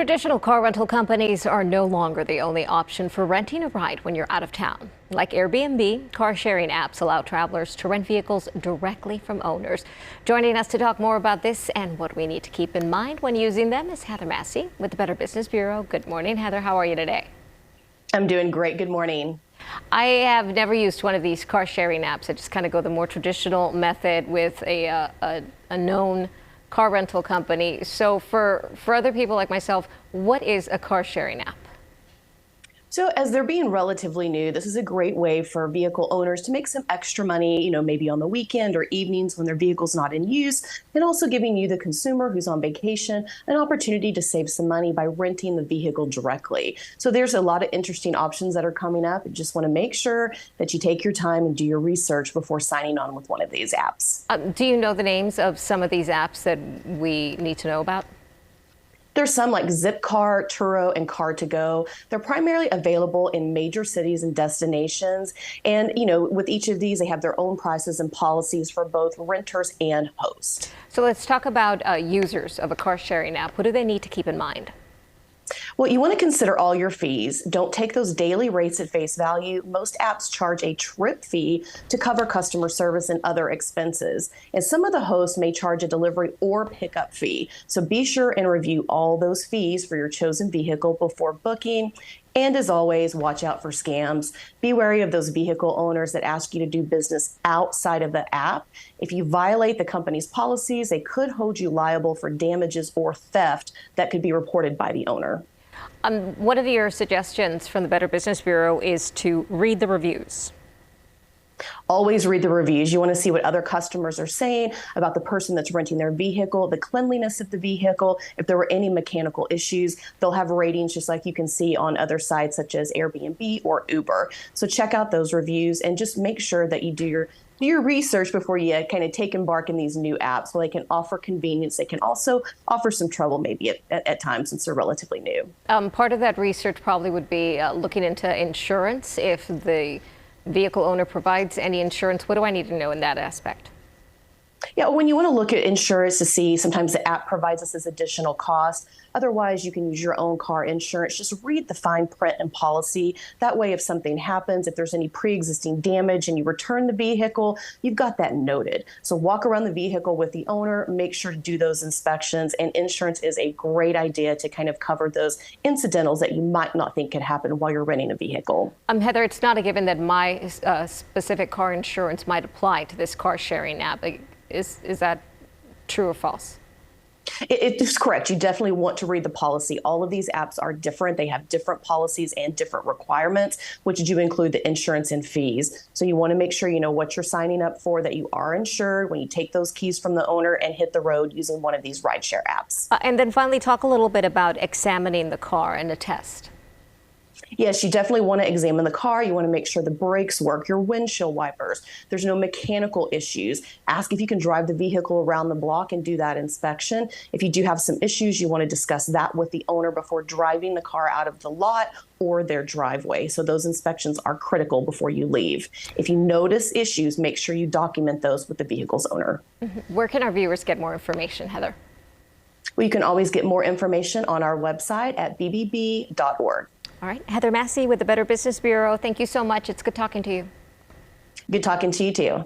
Traditional car rental companies are no longer the only option for renting a ride when you're out of town. Like Airbnb, car sharing apps allow travelers to rent vehicles directly from owners. Joining us to talk more about this and what we need to keep in mind when using them is Heather Massey with the Better Business Bureau. Good morning, Heather. How are you today? I'm doing great. Good morning. I have never used one of these car sharing apps. I just kind of go the more traditional method with a known car rental company. So for other people like myself, what is a car sharing app? So as they're being relatively new, this is a great way for vehicle owners to make some extra money, maybe on the weekend or evenings when their vehicle's not in use, and also giving you, the consumer who's on vacation, an opportunity to save some money by renting the vehicle directly. So there's a lot of interesting options that are coming up. You just want to make sure that you take your time and do your research before signing on with one of these apps. Do you know the names of some of these apps that we need to know about? There's some like Zipcar, Turo, and Car2Go. They're primarily available in major cities and destinations. And, with each of these, they have their own prices and policies for both renters and hosts. So let's talk about users of a car sharing app. What do they need to keep in mind? Well, you want to consider all your fees. Don't take those daily rates at face value. Most apps charge a trip fee to cover customer service and other expenses. And some of the hosts may charge a delivery or pickup fee. So be sure and review all those fees for your chosen vehicle before booking. And as always, watch out for scams. Be wary of those vehicle owners that ask you to do business outside of the app. If you violate the company's policies, they could hold you liable for damages or theft that could be reported by the owner. One of your suggestions from the Better Business Bureau is to read the reviews. Always read the reviews. You want to see what other customers are saying about the person that's renting their vehicle, the cleanliness of the vehicle. If there were any mechanical issues, they'll have ratings just like you can see on other sites such as Airbnb or Uber. So check out those reviews and just make sure that you do your research before you kind of embark in these new apps. So they can offer convenience. They can also offer some trouble maybe at times since they're relatively new. Part of that research probably would be looking into insurance. If the vehicle owner provides any insurance, what do I need to know in that aspect? Yeah, when you want to look at insurance to see, sometimes the app provides us this additional cost. Otherwise, you can use your own car insurance. Just read the fine print and policy. That way, if something happens, if there's any pre-existing damage and you return the vehicle, you've got that noted. So walk around the vehicle with the owner, make sure to do those inspections. And insurance is a great idea to kind of cover those incidentals that you might not think could happen while you're renting a vehicle. Heather, it's not a given that my specific car insurance might apply to this car sharing app. Is that true or false? It is correct. You definitely want to read the policy. All of these apps are different. They have different policies and different requirements, which do include the insurance and fees. So you want to make sure you know what you're signing up for, that you are insured when you take those keys from the owner and hit the road using one of these rideshare apps. And then finally, talk a little bit about examining the car in a test. Yes, you definitely want to examine the car. You want to make sure the brakes work, your windshield wipers. There's no mechanical issues. Ask if you can drive the vehicle around the block and do that inspection. If you do have some issues, you want to discuss that with the owner before driving the car out of the lot or their driveway. So those inspections are critical before you leave. If you notice issues, make sure you document those with the vehicle's owner. Where can our viewers get more information, Heather? Well, you can always get more information on our website at bbb.org. All right. Heather Massey with the Better Business Bureau. Thank you so much. It's good talking to you. Good talking to you, too.